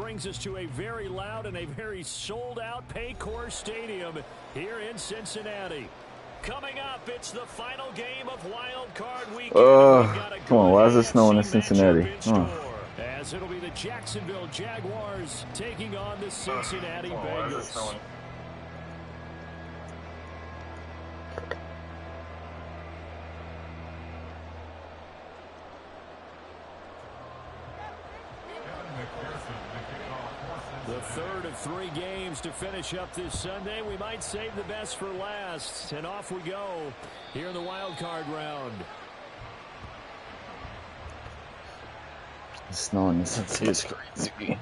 brings us to a very loud and a very sold-out Paycor Stadium here in Cincinnati. Coming up, it's the final game of Wildcard Weekend. Come on, why is it snowing in Cincinnati? As it'll be the Jacksonville Jaguars taking on the Cincinnati Bengals. The third of 3 games to finish up this Sunday. We might save the best for last. And off we go here in the wild card round. It's snowing in Cincinnati. It's crazy.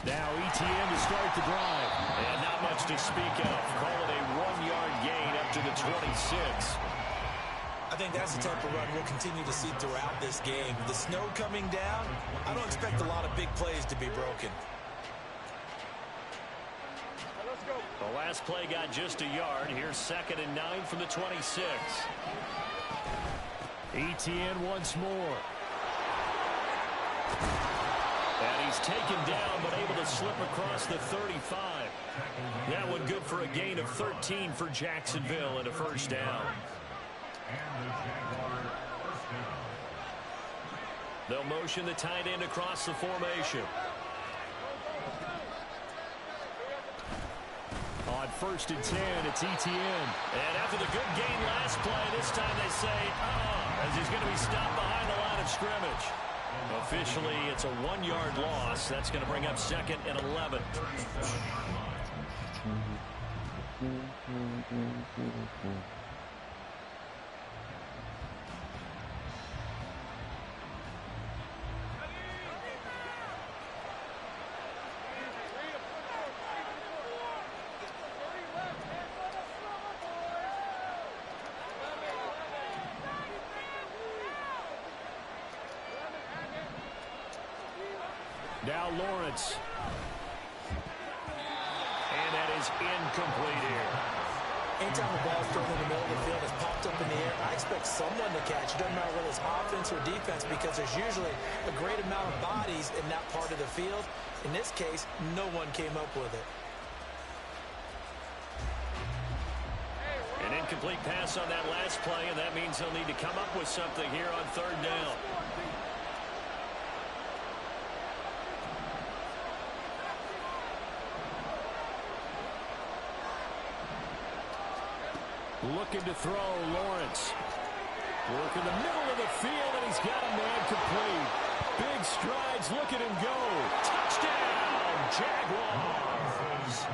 Now ETN to start the drive. And not much to speak of. Call it a 1-yard gain up to the 26. I think that's the type of run we'll continue to see throughout this game. The snow coming down, I don't expect a lot of big plays to be broken. The last play got just a yard. Here's 2nd and 9 from the 26. ETN once more. And he's taken down, but able to slip across the 35. That one good for a gain of 13 for Jacksonville and a first down. They'll motion the tight end across the formation. On 1st and 10, it's ETN. And after the good gain last play, this time they say, as he's going to be stopped behind the line of scrimmage. Officially, it's a 1-yard loss. That's going to bring up 2nd and 11. Now Lawrence. And that is incomplete here. Anytime the ball's thrown in the middle of the field, it's popped up in the air, I expect someone to catch. It doesn't matter whether it's offense or defense, because there's usually a great amount of bodies in that part of the field. In this case, no one came up with it. An incomplete pass on that last play, and that means they'll need to come up with something here on 3rd down. Looking to throw, Lawrence. Work in the middle of the field, and he's got a man complete. Big strides, look at him go. Touchdown, Jaguars.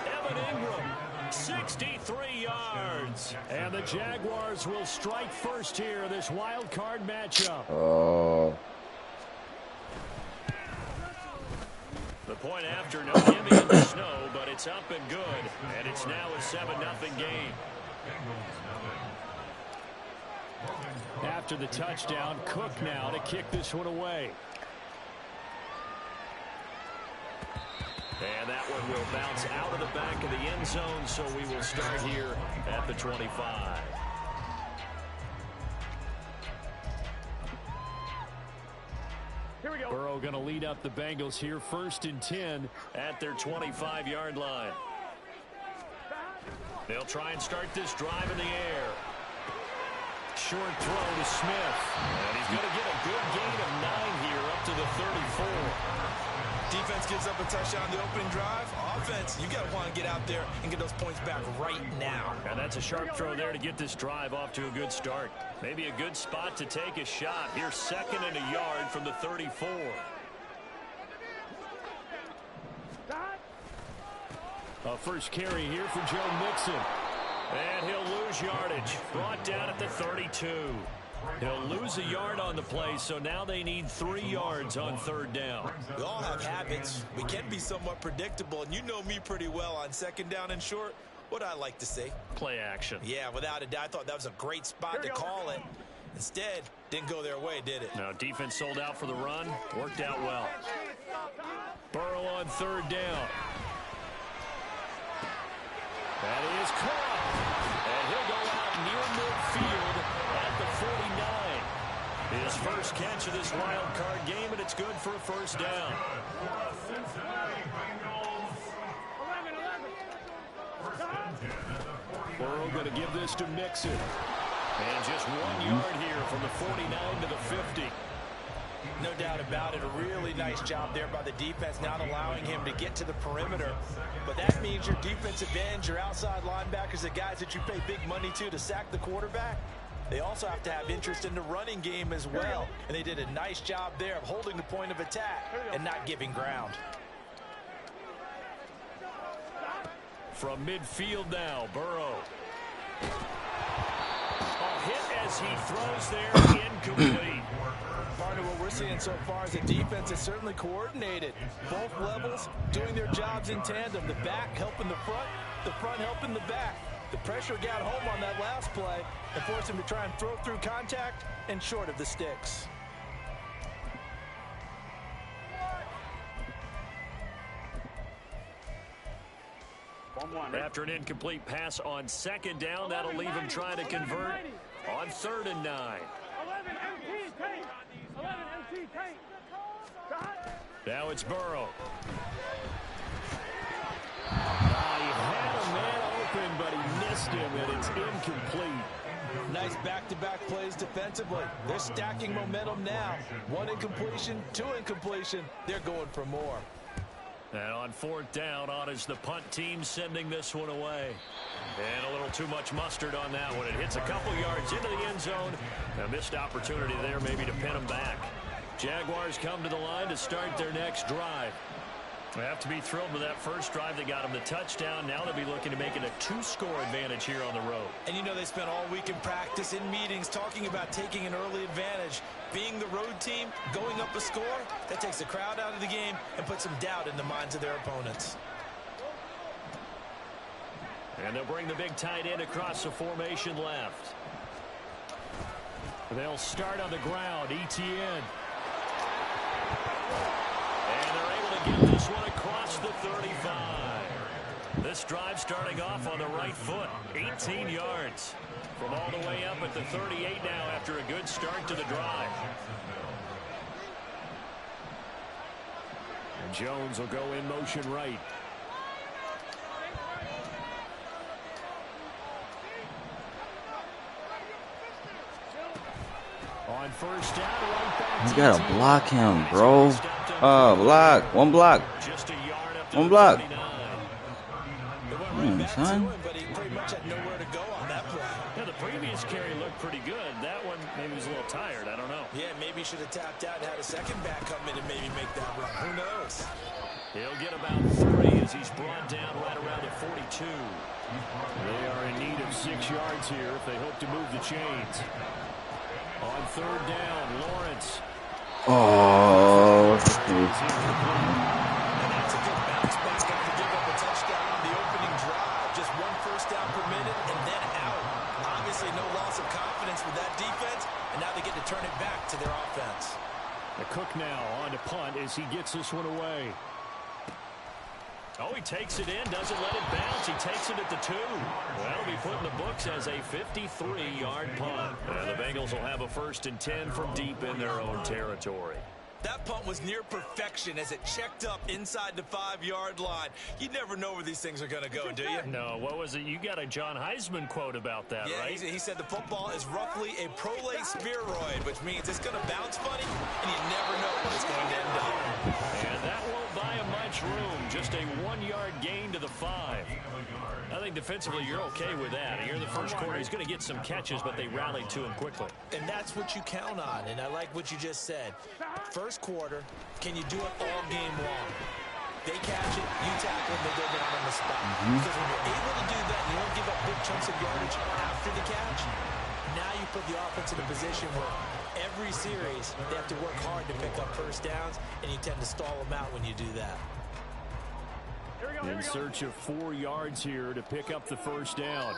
Evan Ingram, 63 yards. And the Jaguars will strike first here in this wild card matchup. Oh. The point after, no gimme in the snow, but it's up and good. And it's now a 7-0 game. After the touchdown, Cook now to kick this one away. And that one will bounce out of the back of the end zone, so we will start here at the 25. Here we go. Burrow going to lead up the Bengals here, 1st and 10 at their 25-yard line. They'll try and start this drive in the air. Short throw to Smith. And he's going to get a good gain of 9 here up to the 34. Defense gives up a touchdown on the opening drive. Offense, you got to want to get out there and get those points back right now. And that's a sharp throw there to get this drive off to a good start. Maybe a good spot to take a shot. Here's 2nd and a yard from the 34. A first carry here for Joe Mixon. And he'll lose yardage. Brought down at the 32. He'll lose a yard on the play, so now they need 3 yards on 3rd down. We all have habits. We can be somewhat predictable, and you know me pretty well on 2nd down and short. What I like to say? Play action. Yeah, without a doubt. I thought that was a great spot to call it. Instead, didn't go their way, did it? No, defense sold out for the run. Worked out well. Burrow on third down. That is caught. And he'll go out near midfield at the 49. His first catch of this wild card game, and it's good for a first down. Burrow going to give this to Mixon. And just 1 yard here from the 49 to the 50. No doubt about it. A really nice job there by the defense, not allowing him to get to the perimeter. But that means your defensive ends, your outside linebackers, the guys that you pay big money to sack the quarterback, they also have to have interest in the running game as well. And they did a nice job there of holding the point of attack and not giving ground. From midfield now, Burrow. A hit as he throws there, incomplete. Part of what we're seeing so far is the defense is certainly coordinated. Both levels doing their jobs in tandem. The back helping the front helping the back. The pressure got home on that last play and forced him to try and throw through contact and short of the sticks. After an incomplete pass on second down, that'll leave him trying to convert on 3rd and 9. Now it's Burrow. He had a man open, but he missed him, and it's incomplete. Nice back-to-back plays defensively. They're stacking momentum now. 1 incompletion, 2 incompletion. They're going for more. And on 4th down, on is the punt team sending this one away. And a little too much mustard on that one. It hits a couple yards into the end zone. A missed opportunity there maybe to pin them back. Jaguars come to the line to start their next drive. They have to be thrilled with that first drive. They got them the touchdown. Now they'll be looking to make it a 2-score advantage here on the road. And you know they spent all week in practice, in meetings, talking about taking an early advantage. Being the road team, going up a score, that takes the crowd out of the game and puts some doubt in the minds of their opponents. And they'll bring the big tight end across the formation left. They'll start on the ground. ETN. And they're able to get this one across the 35. This drive starting off on the right foot. 18 yards. From all the way up at the 38 now after a good start to the drive. And Jones will go in motion right. On first down, right back. You gotta block him, bro. Block. One block. Just a yard up to One block. 39. Son. But he pretty much had nowhere to go on that play. Yeah, the previous carry looked pretty good. That one maybe was a little tired. I don't know. Yeah, maybe he should have tapped out and had a second back come in and maybe make that run. Who knows? He'll get about 3 as he's brought down right around the 42. They are in need of 6 yards here if they hope to move the chains. On 3rd down, Lawrence. Oh, And that's a good bounce back after giving up a touchdown on the opening drive. Just 1 first down per minute and then out. Obviously no loss of confidence with that defense, and now they get to turn it back to their offense. The Cook now on to punt as he gets this one away. Oh, he takes it in, doesn't let it bounce. He takes it at the 2. That'll be put in the books as a 53-yard punt. And the Bengals will have a 1st and 10 from deep in their own territory. That punt was near perfection as it checked up inside the 5-yard line. You never know where these things are going to go, do you? No, what was it? You got a John Heisman quote about that, yeah, right? He said the football is roughly a prolate spheroid, which means it's going to bounce funny, and you never know when it's going to end up. And that won't buy him much room. Just a 1-yard gain to the 5. I think defensively you're okay with that. Here in the first quarter, he's going to get some catches, but they rallied to him quickly. And that's what you count on, and I like what you just said. First quarter, can you do it all game long? They catch it, you tackle them, they go down on the spot. Because when you're able to do that, and you don't give up big chunks of yardage after the catch, now you put the offense in a position where every series they have to work hard to pick up first downs, and you tend to stall them out when you do that. In search of 4 yards here to pick up the first down.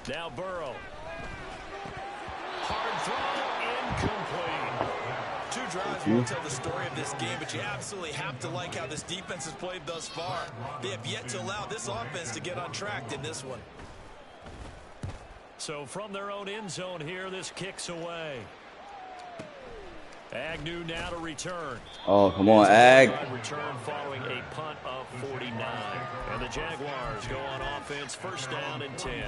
Now Burrow. Hard throw, incomplete. Two drives will tell the story of this game, but you absolutely have to like how this defense has played thus far. They have yet to allow this offense to get on track in this one. So from their own end zone here, this kicks away. Agnew now to return. Oh, come on, Ag. Return following a punt of 49. And the Jaguars go on offense, first down and 10.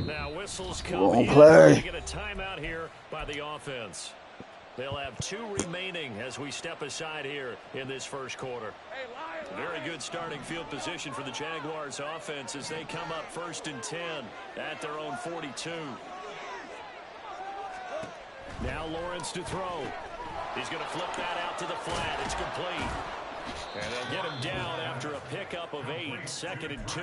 Now whistles come in. They get a timeout here by the offense. They'll have 2 remaining as we step aside here in this first quarter. Very good starting field position for the Jaguars offense as they come up first and 10 at their own 42. Now Lawrence to throw. He's going to flip that out to the flat. It's complete. And they'll get him down after a pickup of 8, 2nd and 2.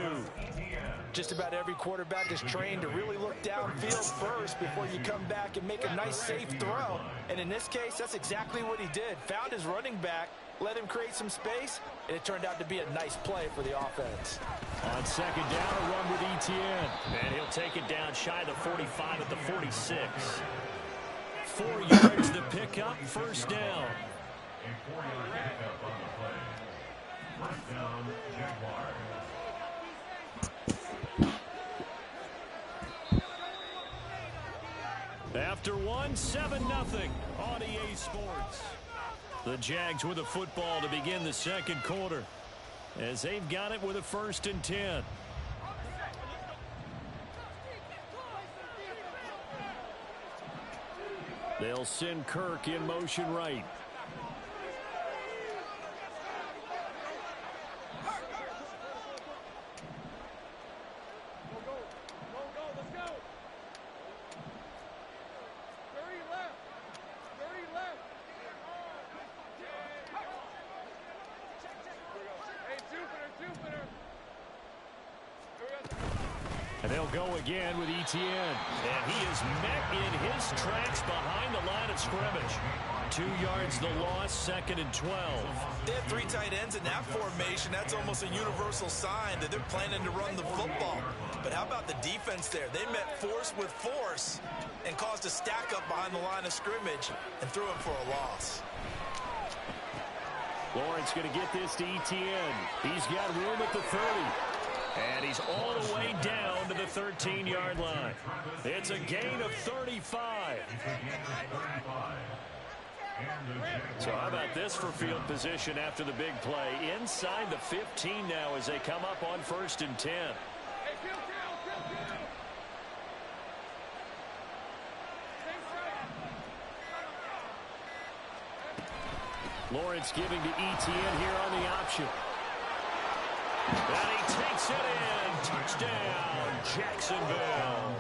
Just about every quarterback is trained to really look downfield first before you come back and make a nice, safe throw. And in this case, that's exactly what he did. Found his running back, let him create some space, and it turned out to be a nice play for the offense. On second down, a run with ETN. And he'll take it down shy of the 45 at the 46. 4 yards the pickup, first down. First down, Jaguars. After 7-0 on EA Sports. The Jags with a football to begin the second quarter as they've got it with a 1st and 10. They'll send Kirk in motion right. And they'll go again with ETN. And he is met in his tracks behind the line of scrimmage. 2 yards the loss, 2nd and 12. They have 3 tight ends in that formation. That's almost a universal sign that they're planning to run the football. But how about the defense there? They met force with force and caused a stack up behind the line of scrimmage and threw him for a loss. Lawrence going to get this to ETN. He's got room at the 30. And he's all the way down to the 13-yard line. It's a gain of 35. So how about this for field position after the big play? Inside the 15 now as they come up on 1st and 10. Lawrence giving to ETN here on the option. And he takes it in. Touchdown, Jacksonville.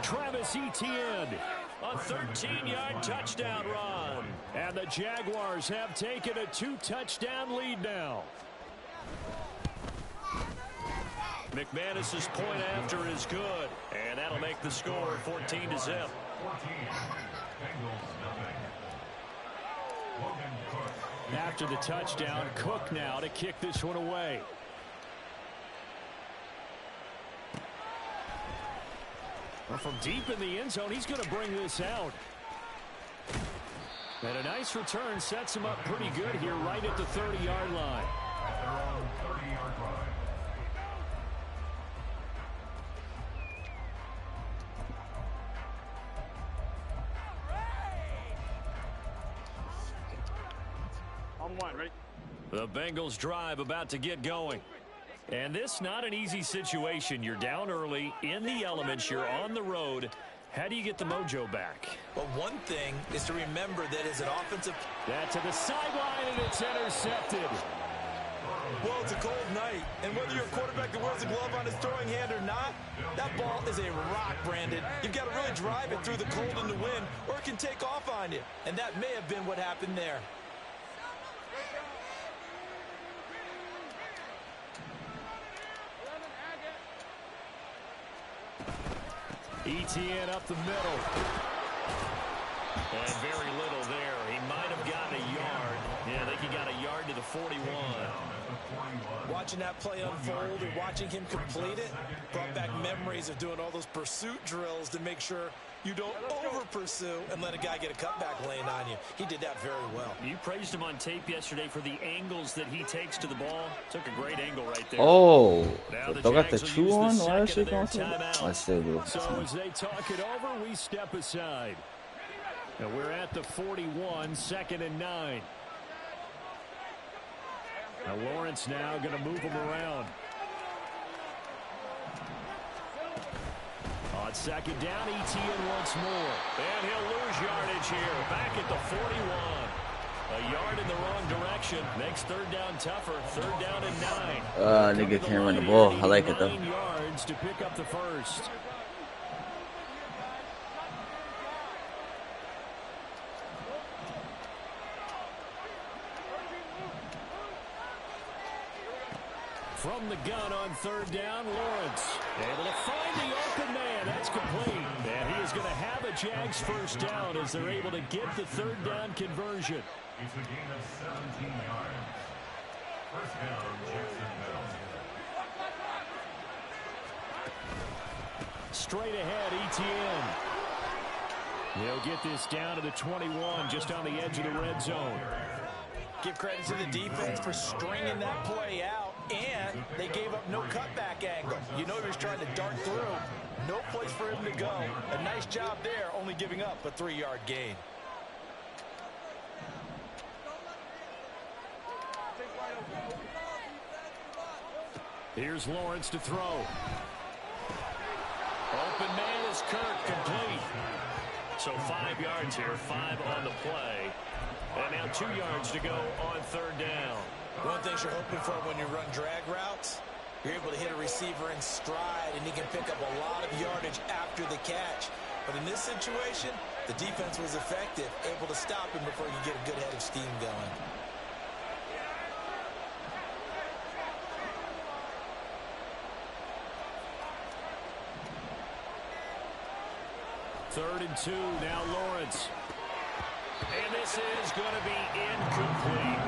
Travis Etienne, a 13-yard touchdown run. And the Jaguars have taken a 2-touchdown lead now. McManus's point after is good. And that'll make the score 14-0. After the touchdown, Cook now to kick this one away. Well, from deep in the end zone, he's going to bring this out. And a nice return sets him up pretty good here right at the 30-yard line. On one, ready? The Bengals drive about to get going. And this not an easy situation. You're down early, in the elements, you're on the road. How do you get the mojo back? Well, one thing is to remember that as an offensive... That to the sideline, and it's intercepted. Well, it's a cold night, and whether you're a quarterback that wears a glove on his throwing hand or not, that ball is a rock, Brandon. You've got to really drive it through the cold and the wind, or it can take off on you. And that may have been what happened there. ETN up the middle. And very little there. He might have gotten a yard. Yeah, I think he got a yard to the 41. Watching that play unfold and watching him complete it brought back memories of doing all those pursuit drills to make sure you don't over-pursue and let a guy get a cutback lane on you. He did that very well. You praised him on tape yesterday for the angles that he takes to the ball. Took a great angle right there. Oh, Now the they got the Jags will chew use the on? Why is she second going of to their that? timeout. I still do. So as they talk it over, we step aside. And we're at the 41, 2nd and 9. Now Lawrence now going to move him around. On 2nd down, ETN once more. And he'll lose yardage here. Back at the 41. A yard in the wrong direction. Makes 3rd down tougher. 3rd down and 9. Nigga can't run the ball. I like it though. 9 yards to pick up the first. From the gun on 3rd down, Lawrence able to find the open man. That's complete. And he is going to have a Jags first down as they're able to get the 3rd down conversion. It's a gain of 17 yards. First down, Jacksonville. Straight ahead, ETN. They'll get this down to the 21, just on the edge of the red zone. Give credit to the defense for stringing that play out, and they gave up no cutback angle. You know he was trying to dart through. No place for him to go. A nice job there, only giving up a 3-yard gain. Here's Lawrence to throw. Open man is Kirk, complete. So 5 yards here, 5 on the play. And now 2 yards to go on 3rd down. One thing you're hoping for when you run drag routes, you're able to hit a receiver in stride, and he can pick up a lot of yardage after the catch. But in this situation, the defense was effective, able to stop him before you get a good head of steam going. Third and 2, now Lawrence. And this is going to be incomplete.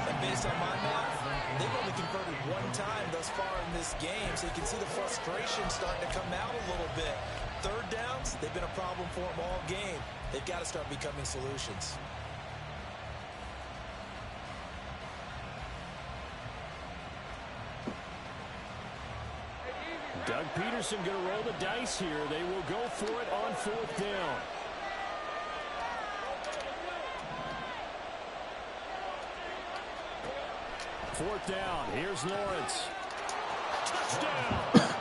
And based on my math, they've only converted 1 time thus far in this game, so you can see the frustration starting to come out a little bit. 3rd downs, they've been a problem for them all game. They've got to start becoming solutions. Doug Peterson going to roll the dice here. They will go for it on 4th down. Fourth down. Here's Lawrence. Touchdown.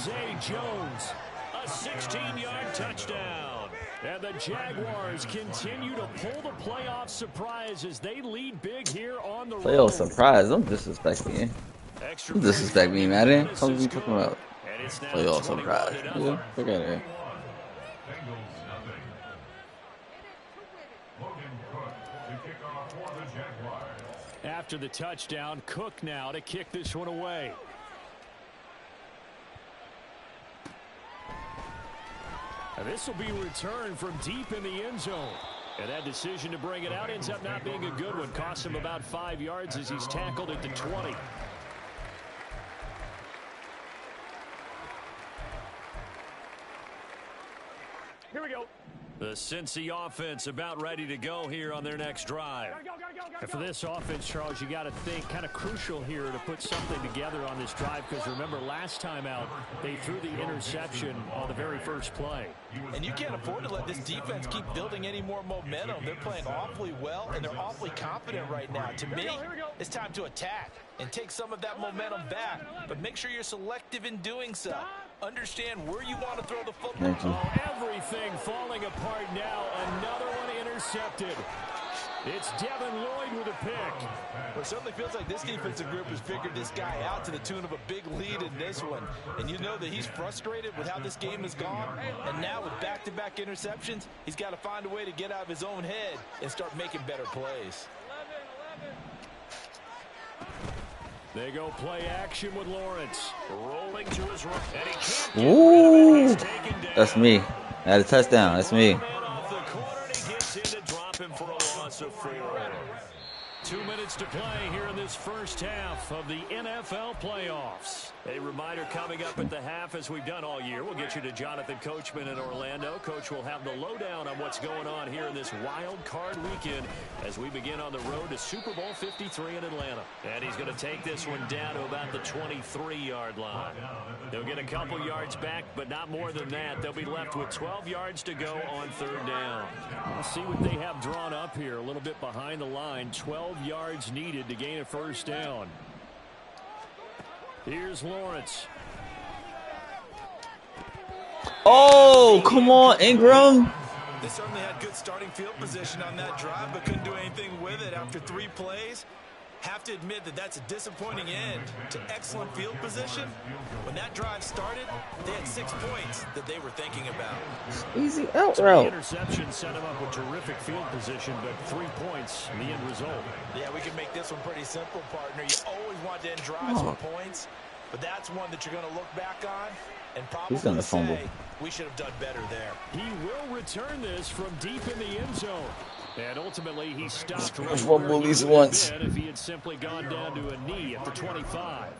Zay Jones. A 16-yard touchdown. And the Jaguars continue to pull the playoff surprise as they lead big here on the road. Playoff surprise. Don't disrespect me. Don't disrespect me, Madden. What are you talking about? Playoff surprise. Yeah, forget it. After the touchdown, Cook now to kick this one away. And this will be returned from deep in the end zone. And that decision to bring it out ends up not being a good one. Costs him about 5 yards as he's tackled at the 20. Here we go. The Cincy offense about ready to go here on their next drive. And for this offense, Charles, you got to think kind of crucial here to put something together on this drive, because remember last time out they threw the interception on the very first play. And you can't afford to let this defense keep building any more momentum. They're playing awfully well, and they're awfully confident right now. To me, it's time to attack and take some of that momentum back, but make sure you're selective in doing so. Understand where you want to throw the football. Oh, everything falling apart now. Another one intercepted. It's Devin Lloyd with a pick. Well, it certainly feels like this defensive group has figured this guy out to the tune of a big lead in this one. And you know that he's frustrated with how this game has gone. And now with back-to-back interceptions, he's got to find a way to get out of his own head and start making better plays. They go play action with Lawrence. Rolling to his right. And he can't get Ooh, rid of it. He's taken down. that's me. I had a touchdown. That's me. Man off the corner, and he gets in to drop him for a loss of 4. 2 minutes to play here in this first half of the NFL playoffs. A reminder coming up at the half, as we've done all year. We'll get you to Jonathan Coachman in Orlando. Coach will have the lowdown on what's going on here in this wild card weekend as we begin on the road to Super Bowl 53 in Atlanta. And he's going to take this one down to about the 23-yard line. They'll get a couple yards back, but not more than that. They'll be left with 12 yards to go on 3rd down. We'll see what they have drawn up here. A little bit behind the line. 12 yards needed to gain a 1st down. Here's Lawrence. Oh, come on, Ingram. They certainly had good starting field position on that drive, but couldn't do anything with it after 3 plays. Have to admit that that's a disappointing end to excellent field position. When that drive started, they had 6 points that they were thinking about. Easy out The route. interception set him up with terrific field position, but 3 points in the end result. Yeah, we can make this one pretty simple, partner. You always want to end drives with points, but that's one that you're going to look back on and probably He's gonna fumble. say we should have done better there. He will return this from deep in the end zone. And ultimately, he stopped right Fumble where he these would have once. been if he had simply gone down to a knee at the 25.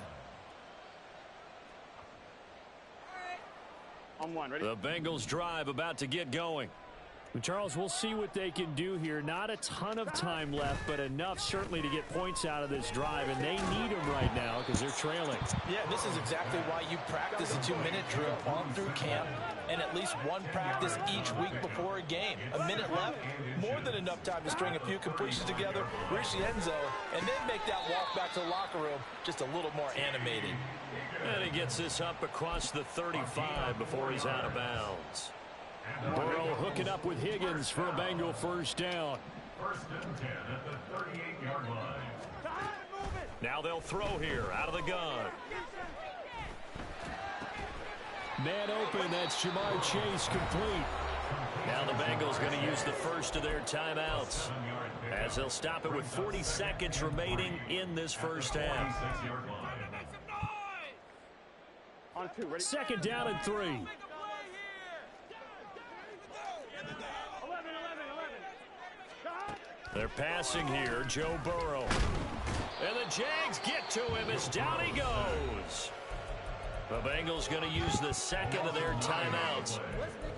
On 1, ready? The Bengals drive about to get going. And Charles, we'll see what they can do here. Not a ton of time left, but enough certainly to get points out of this drive, and they need them right now because they're trailing. Yeah, this is exactly why you practice a 2-minute drill on through camp and at least one practice each week before a game. A minute left, more than enough time to string a few completions together, reach the end zone, and then make that walk back to the locker room just a little more animated. And he gets this up across the 35 before he's out of bounds. Burrow hooking up with Higgins for a Bengal 1st down. 1st and 10 at the 38-yard line. Now they'll throw here out of the gun. Man open, that's Jamar Chase complete. Now the Bengals going to use the first of their timeouts as they'll stop it with 40 seconds remaining in this first half. On 2, ready? 2nd down and 3. 11. They're passing here, Joe Burrow. And the Jags get to him as down he goes. The Bengals going to use the 2nd of their timeouts.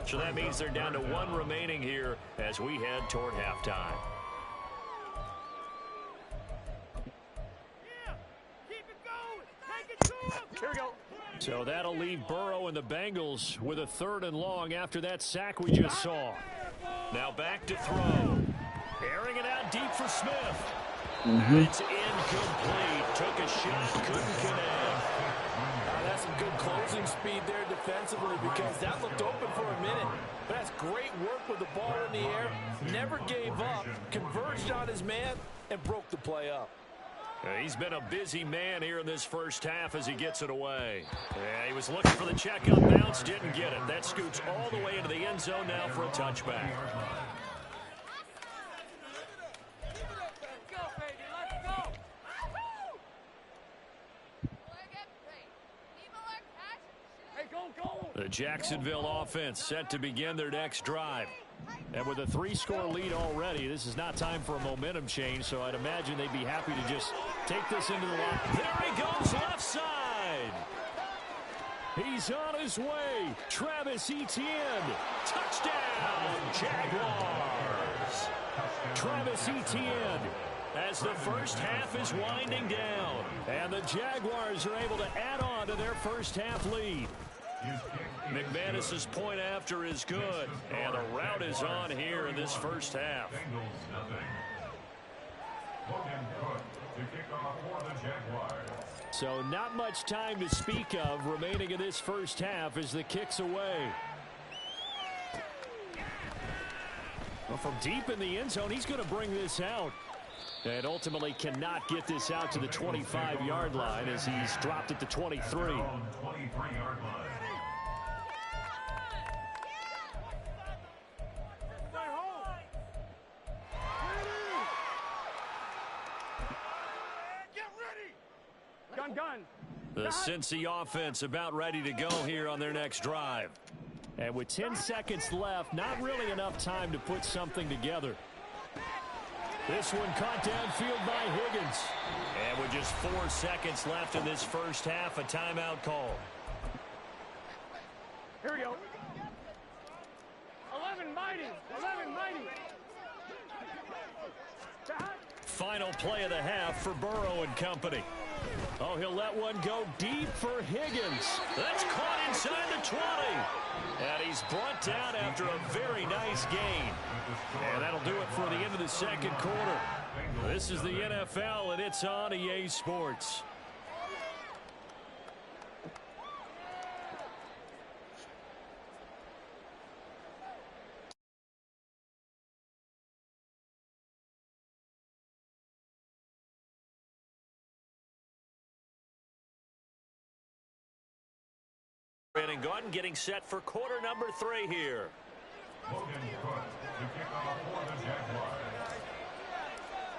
So that means they're down to 1 remaining here as we head toward halftime. Here we go. So that'll leave Burrow and the Bengals with a 3rd and long after that sack we just saw. Now back to throw. Airing it out deep for Smith. It's incomplete. Took a shot, couldn't connect. That's some good closing speed there defensively because that looked open for a minute. But that's great work with the ball in the air. Never gave up, converged on his man, and broke the play up. He's been a busy man here in this first half as he gets it away. Yeah, he was looking for the check up bounce, didn't get it. That scoots all the way into the end zone now for a touchback. The Jacksonville offense set to begin their next drive. And with a 3-score lead already, this is not time for a momentum change, so I'd imagine they'd be happy to just take this into the line. There he goes, left side. He's on his way. Travis Etienne. Touchdown, Jaguars. Travis Etienne as the first half is winding down. And the Jaguars are able to add on to their first half lead. McManus's point after is good, and the route is on here in this first half. So not much time to speak of remaining in this first half as the kick's away. Well, from deep in the end zone, he's going to bring this out. And ultimately cannot get this out to the 25-yard line as he's dropped it to 23. gun. The Cincy offense about ready to go here on their next drive. And with 10 seconds left, not really enough time to put something together. This one caught downfield by Higgins. And with just 4 seconds left in this first half, a timeout call. Here we go. 11 mighty. 11 mighty. Final play of the half for Burrow and company. Oh, he'll let one go deep for Higgins. That's caught inside the 20. And he's brought down after a very nice gain. And that'll do it for the end of the second quarter. This is the NFL, and it's on EA Sports. And Gordon getting set for quarter number 3 here.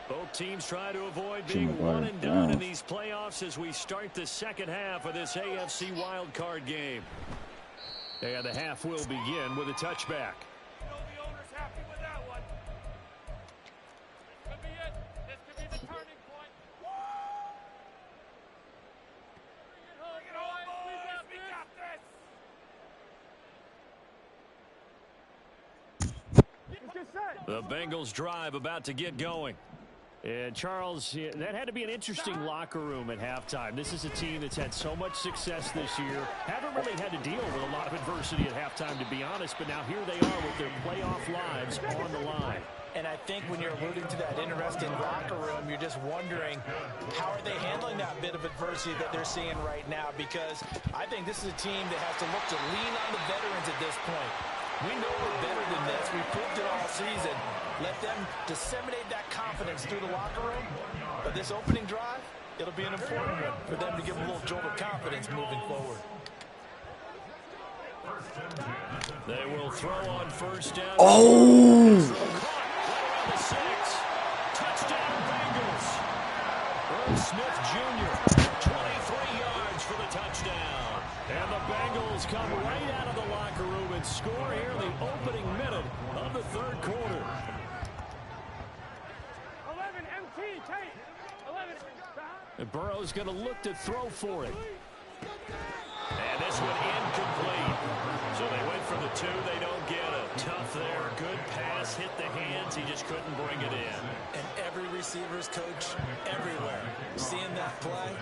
Both teams try to avoid being one and done in these playoffs as we start the second half of this AFC Wildcard game. And the half will begin with a touchback. The owner's happy with that one. This could be it. This could be the turning point. Bring it home, boys. We got this. The Bengals drive about to get going. And Charles, that had to be an interesting locker room at halftime. This is a team that's had so much success this year. Haven't really had to deal with a lot of adversity at halftime, to be honest. But now here they are with their playoff lives on the line. And I think when you're alluding to that interesting locker room, you're just wondering how are they handling that bit of adversity that they're seeing right now, because I think this is a team that has to look to lean on the veterans at this point. We know we're better than this. We proved it all season. Let them disseminate that confidence through the locker room. But this opening drive, it'll be an important one for them to give them a little jolt of confidence moving forward. They will throw on first down. Oh! The 6. Touchdown Bengals. Earl Smith Jr. 23 yards for the touchdown. And the Bengals come right out of the locker room and score here in the opening minute of the third quarter. 11 MT, Tate. 11. And Burrow's going to look to throw for it. And this one incomplete. So they went for the 2. They don't get it. Tough there. Good pass. Hit the hands. He just couldn't bring it in. And every receiver's coach everywhere. Seeing that play,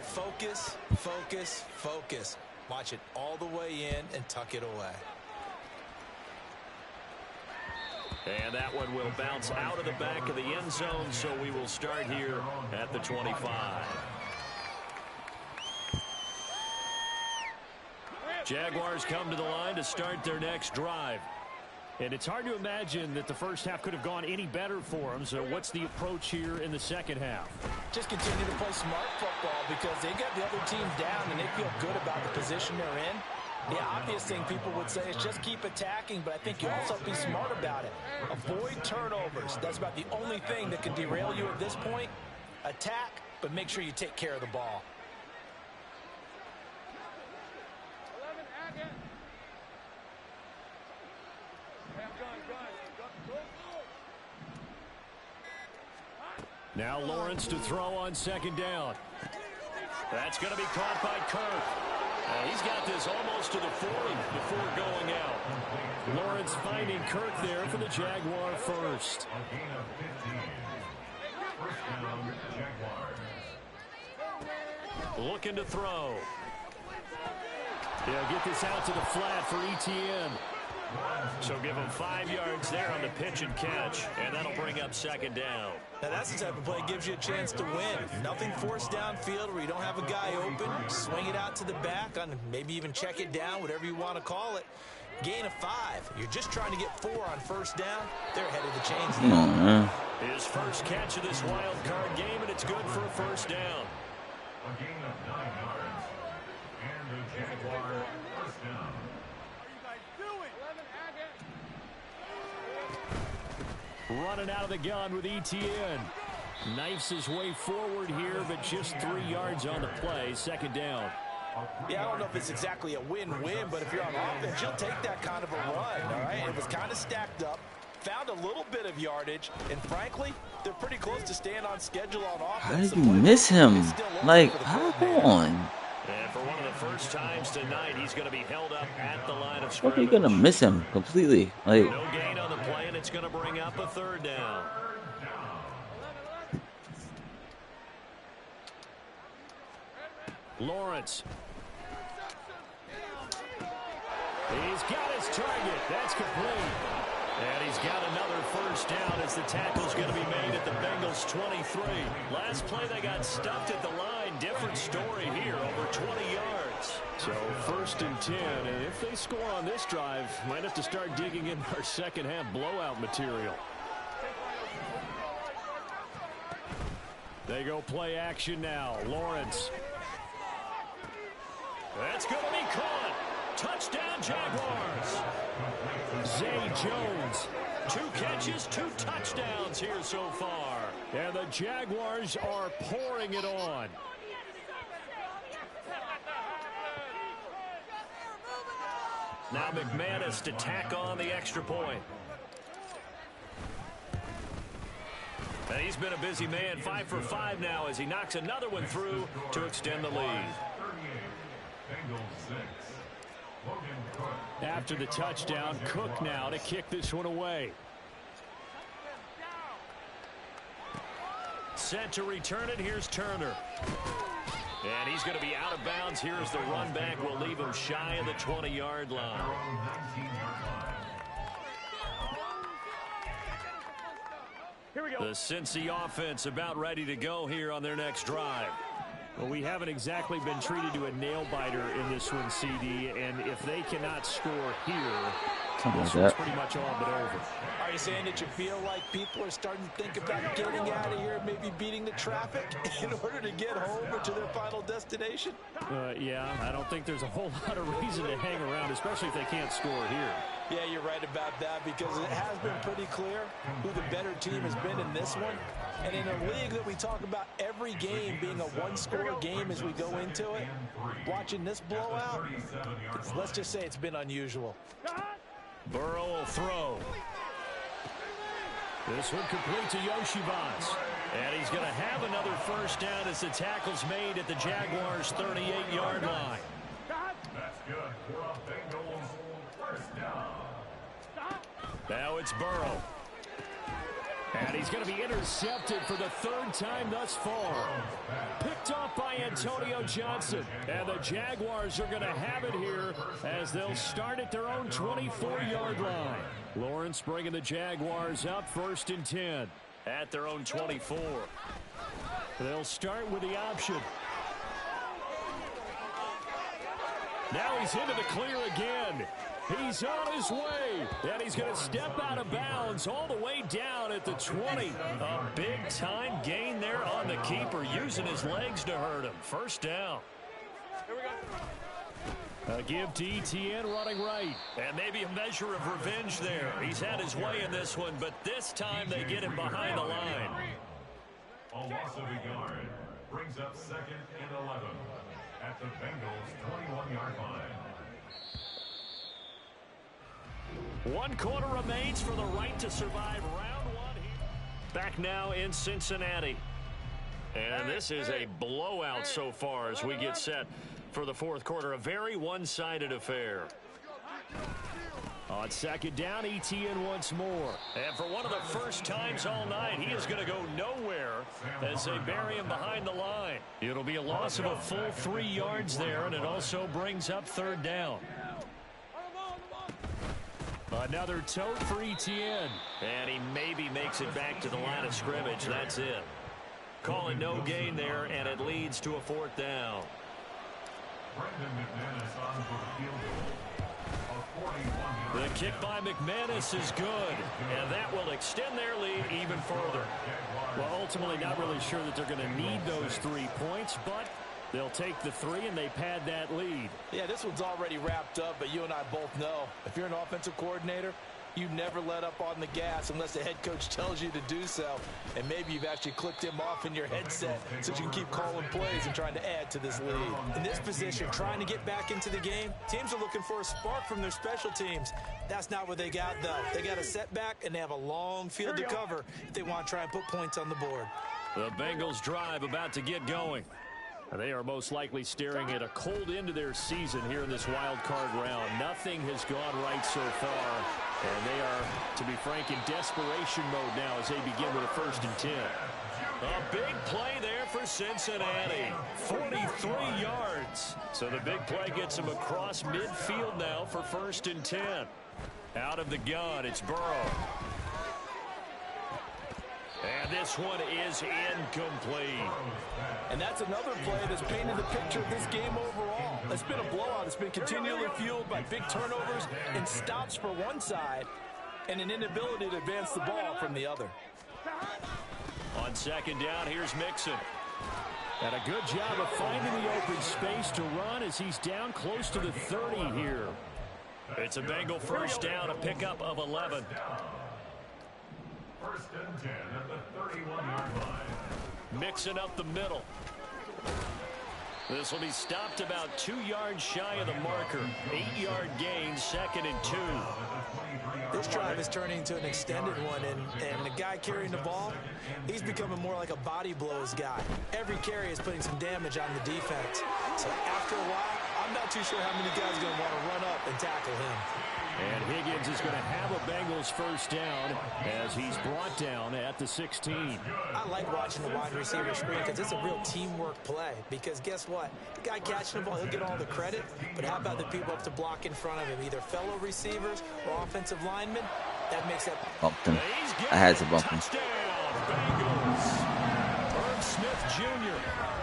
focus, focus, focus. Watch it all the way in and tuck it away. And that one will bounce out of the back of the end zone, so we will start here at the 25. Jaguars come to the line to start their next drive. And it's hard to imagine that the first half could have gone any better for them. So what's the approach here in the second half? Just continue to play smart football because they got the other team down and they feel good about the position they're in. The obvious thing people would say is just keep attacking, but I think you also have to be smart about it. Avoid turnovers. That's about the only thing that can derail you at this point. Attack, but make sure you take care of the ball. 11 again. Now Lawrence to throw on second down. That's going to be caught by Kirk. He's got this almost to the 40 before going out. Lawrence finding Kirk there for the Jaguar first. Looking to throw. He'll get this out to the flat for ETN. So give him 5 yards there on the pitch and catch, and that'll bring up second down. Now that's the type of play that gives you a chance to win. Nothing forced downfield where you don't have a guy open. Swing it out to the back, on maybe even check it down, whatever you want to call it. Gain of 5. You're just trying to get 4 on first down. They're ahead of the chains. Come on, man. His first catch of this wild card game, and it's good for a first down. A gain of 9 yards. And the Jaguar first down. Running out of the gun with ETN. Knifes his way forward here, but just 3 yards on the play. Second down. Yeah, I don't know if it's exactly a win-win, but if you're on offense, you'll take that kind of a run, all right? It was kind of stacked up, found a little bit of yardage, and frankly, they're pretty close to staying on schedule on offense. How did you miss him? Like, how on? And for one of the first times tonight, he's going to be held up at the line of How are scrimmage. you gonna miss him completely? Like, No gain on the play, and it's going to bring up a third down. Lawrence. He's got his target. That's complete. And he's got another first down as the tackle's going to be made at the Bengals 23. Last play they got stuffed at the line. Different story here, over 20 yards. So 1st and 10, and if they score on this drive, might have to start digging in our second half blowout material. They go play action now. Lawrence. That's going to be caught. Touchdown, Jaguars. Zay Jones. 2 catches, 2 touchdowns here so far. And the Jaguars are pouring it on. Now McManus to tack on the extra point. And he's been a busy man, 5 for 5 now as he knocks another one through to extend the lead. After the touchdown, Cook now to kick this one away. Set to return it. Here's Turner. And he's going to be out of bounds here as the run back will leave him shy of the 20-yard line. Here we go. The Cincy offense about ready to go here on their next drive. Well, we haven't exactly been treated to a nail-biter in this one, CD, and if they cannot score here, this one's pretty much all but over. Are you saying that you feel like people are starting to think about getting out of here, maybe beating the traffic in order to get home or to their final destination? Yeah, I don't think there's a whole lot of reason to hang around, especially if they can't score here. Yeah, you're right about that because it has been pretty clear who the better team has been in this one. And in a league that we talk about every game being a one-score game as we go into it, watching this blowout, let's just say it's been unusual. Burrow will throw. This one complete to Yoshibas. And he's going to have another first down as the tackle's made at the Jaguars' 38-yard line. That's good for a Bengals first down. Now it's Burrow. And he's going to be intercepted for the 3rd time thus far. Picked off by Antonio Johnson. And the Jaguars are going to have it here as they'll start at their own 24-yard line. Lawrence bringing the Jaguars up 1st and 10 at their own 24. They'll start with the option. Now he's into the clear again. He's on his way, and he's going to step out of bounds all the way down at the 20. A big-time gain there on the keeper, using his legs to hurt him. First down. Here we go. A give to ETN running right. And maybe a measure of revenge there. He's had his way in this one, but this time they get him behind the line. A loss of a yard brings up 2nd and 11 at the Bengals' 21-yard line. 1 quarter remains for the right to survive round 1 here. Back now in Cincinnati. And this is a blowout so far as we get set for the 4th quarter. A very one-sided affair. On 2nd down, ETN once more. And for one of the first times all night, he is going to go nowhere as they bury him behind the line. It'll be a loss of a full 3 yards there, and it also brings up 3rd down. Another tote for ETN. And he maybe makes it back to the line of scrimmage. That's it. Call it no gain there, and it leads to a 4th down. Brendan McManus on for the field goal. A 41-yard. The kick by McManus is good, and that will extend their lead even further. Well, ultimately, not really sure that they're going to need those 3 points, but they'll take the 3 and they pad that lead. Yeah, this one's already wrapped up, but you and I both know if you're an offensive coordinator, You never let up on the gas unless the head coach tells you to do so. And maybe you've actually clicked him off in your headset so you can keep calling plays and trying to add to this lead. In this position, trying to get back into the game, teams are looking for a spark from their special teams. That's not what they got, though. They got a setback, and they have a long field to cover if they want to try and put points on the board. The Bengals drive about to get going. They are most likely staring at a cold end to their season here in this wild card round. Nothing has gone right so far, and they are, to be frank, in desperation mode now as they begin with a 1st and 10. A big play there for Cincinnati. 43 yards. So the big play gets them across midfield now for 1st and 10. Out of the gun, it's Burrow. And this one is incomplete. And that's another play that's painted the picture of this game overall. It's been a blowout. It's been continually fueled by big turnovers and stops for one side and an inability to advance the ball from the other. On 2nd down, here's Mixon. And a good job of finding the open space to run as he's down close to the 30 here. It's a Bengal 1st down, a pickup of 11. 1st and 10 at the 31-yard line. Mixing up the middle. This will be stopped about 2 yards shy of the marker. 8-yard gain, 2nd and 2. This drive is turning into an extended one, and the guy carrying the ball, he's becoming more like a body blows guy. Every carry is putting some damage on the defense. So after a while, I'm not too sure how many guys are going to want to run up and tackle him. And Higgins is going to have a Bengals 1st down as he's brought down at the 16. I like watching the wide receiver screen because it's a real teamwork play. Because guess what? The guy catching the ball, he'll get all the credit. But how about the people up to block in front of him, either fellow receivers or offensive linemen? That makes that. Bumped him. I had to bump him. Herb Smith Jr.,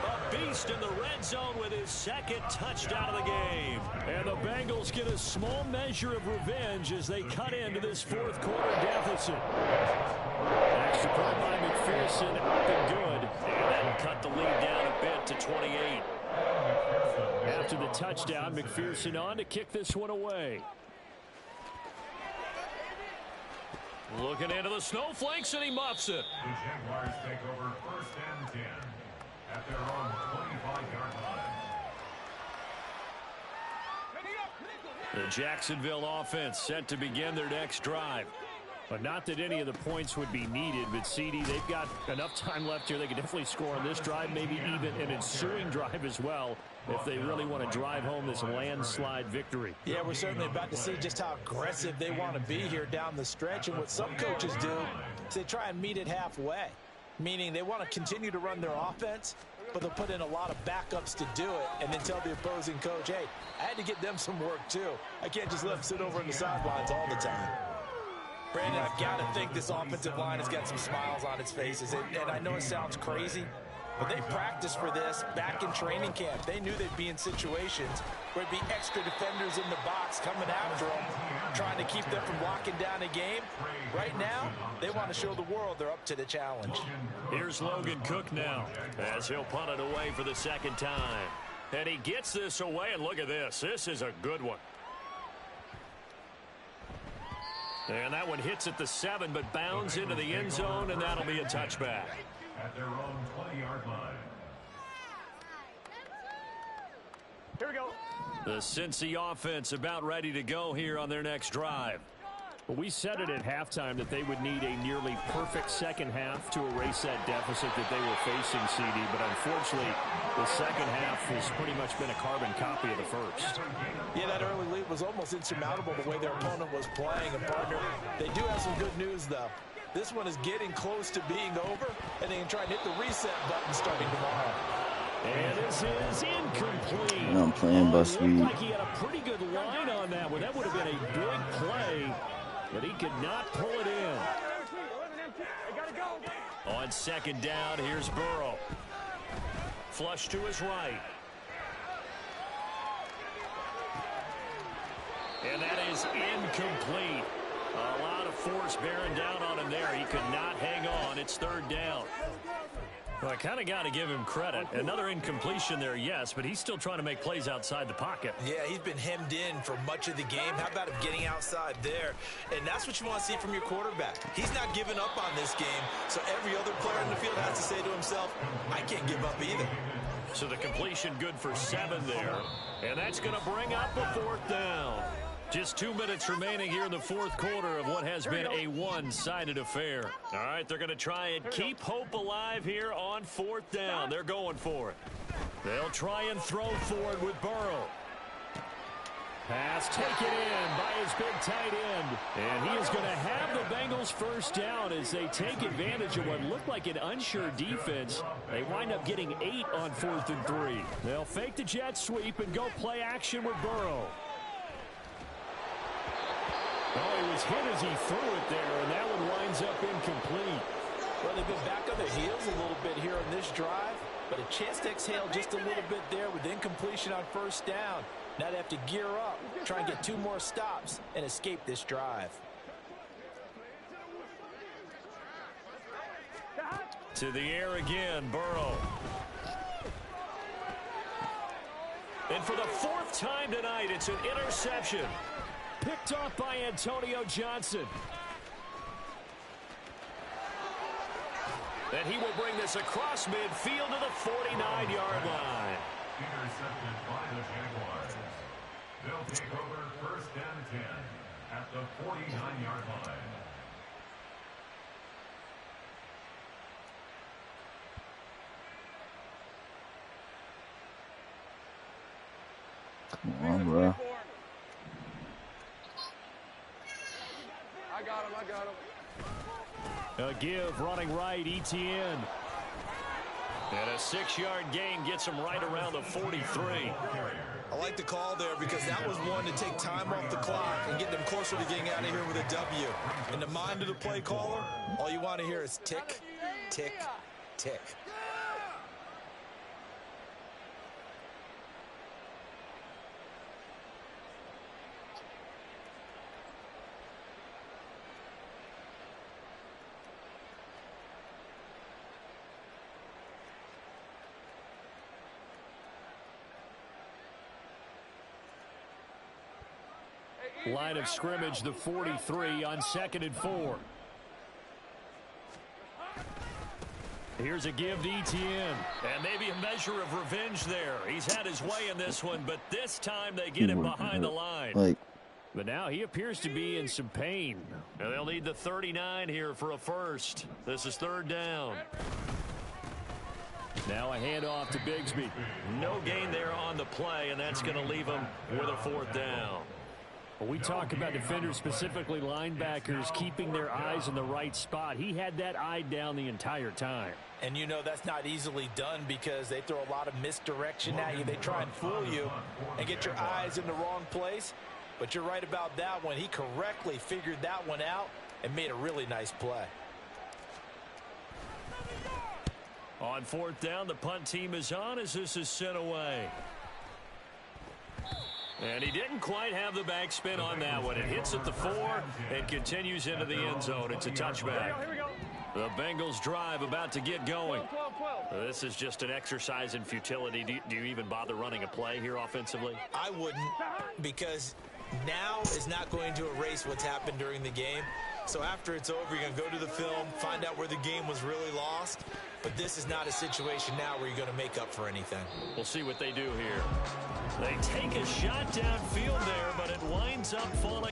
a beast in the red zone with his 2nd touchdown of the game. And the Bengals get a small measure of revenge as they cut into this 4th quarter deficit. Extra point by McPherson, up and good. And that'll cut the lead down a bit to 28. After the touchdown, McPherson on to kick this one away. Looking into the snowflakes, and he muffs it. The Jaguars take over 1st and 10 at their own 25-yard line. The Jacksonville offense set to begin their next drive. But not that any of the points would be needed, but CD, they've got enough time left here. They can definitely score on this drive, maybe even an ensuing drive as well, if they really want to drive home this landslide victory. Yeah, we're certainly about to see just how aggressive they want to be here down the stretch. And what some coaches do is they try and meet it halfway, meaning they want to continue to run their offense, but they'll put in a lot of backups to do it and then tell the opposing coach, hey, I had to get them some work too. I can't just let them sit over on the sidelines all the time. Brandon, I've got to think this offensive line has got some smiles on its faces. And I know it sounds crazy, but they practiced for this back in training camp. They knew they'd be in situations where it'd be extra defenders in the box coming after them, trying to keep them from locking down a game. Right now, they want to show the world they're up to the challenge. Here's Logan Cook now as he'll punt it away for the 2nd time. And he gets this away, and look at this. This is a good one. And that one hits at the 7, but bounds into the end zone, and that'll be a touchback. At their own 20-yard line. Here we go. The Cincy offense about ready to go here on their next drive. Well, we said it at halftime that they would need a nearly perfect 2nd half to erase that deficit that they were facing, CD. But unfortunately, the 2nd half has pretty much been a carbon copy of the 1st. Yeah, that early lead was almost insurmountable the way their opponent was playing. And, partner, they do have some good news, though. This one is getting close to being over, and they can try and hit the reset button starting tomorrow. And this is incomplete. I'm playing bus Looked like he had a pretty good line on that one. That would have been a big play, but he could not pull it in. On 2nd down, here's Burrow. Flush to his right. And that is incomplete. A lot of force bearing down on him there. He could not hang on. It's 3rd down. Well, I kind of got to give him credit. Another incompletion there, yes, but he's still trying to make plays outside the pocket. Yeah, he's been hemmed in for much of the game. How about him getting outside there? And that's what you want to see from your quarterback. He's not giving up on this game, so every other player in the field has to say to himself, I can't give up either. So the completion good for 7 there, and that's going to bring up a 4th down. Just 2 minutes remaining here in the 4th quarter of what has been a one-sided affair. All right, they're going to try and keep hope alive here on 4th down. They're going for it. They'll try and throw forward with Burrow. Pass taken in by his big tight end. And he is going to have the Bengals 1st down as they take advantage of what looked like an unsure defense. They wind up getting 8 on 4th and 3. They'll fake the jet sweep and go play action with Burrow. Oh, he was hit as he threw it there, and that one winds up incomplete. Well, they've been back on their heels a little bit here on this drive, but a chance to exhale just a little bit there with incompletion on 1st down. Now they have to gear up, try and get 2 more stops, and escape this drive. To the air again, Burrow. And for the 4th time tonight, it's an interception. Picked off by Antonio Johnson. And he will bring this across midfield to the 49-yard line. Intercepted by the Jaguars. They'll take over 1st and 10 at the 49-yard line. Come on, bro. I got him. A give running right, ETN. And a 6-yard gain gets him right around the 43. I like the call there because that was one to take time off the clock and get them closer to getting out of here with a W. In the mind of the play caller, all you want to hear is tick, tick, tick. Line of scrimmage, the 43 on 2nd and 4. Here's a give to ETN. And maybe a measure of revenge there. He's had his way in this one, but this time they get him behind the line. But now he appears to be in some pain. And they'll need the 39 here for a 1st. This is 3rd down. Now a handoff to Bigsby. No gain there on the play, and that's going to leave him with a 4th down. Well, we talk about defenders, specifically linebackers, keeping their eyes in the right spot. He had that eye down the entire time. And you know that's not easily done because they throw a lot of misdirection at you. They try and fool you and get your eyes in the wrong place. But you're right about that one. He correctly figured that one out and made a really nice play. On 4th down, the punt team is on as this is sent away. And he didn't quite have the backspin on that one. It hits at the 4 and continues into the end zone. It's a touchback. The Bengals drive about to get going. This is just an exercise in futility. Do you even bother running a play here offensively? I wouldn't, because now is not going to erase what's happened during the game. So after it's over, you're going to go to the film, find out where the game was really lost. But this is not a situation now where you're going to make up for anything. We'll see what they do here. They take a shot downfield there, but it winds up falling.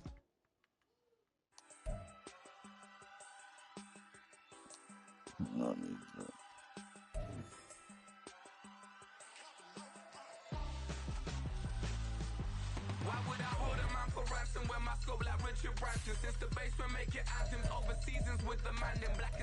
Why would I hold a man for ransom when my scope like Richard Branson? Since the basement making anthems over seasons with the man in black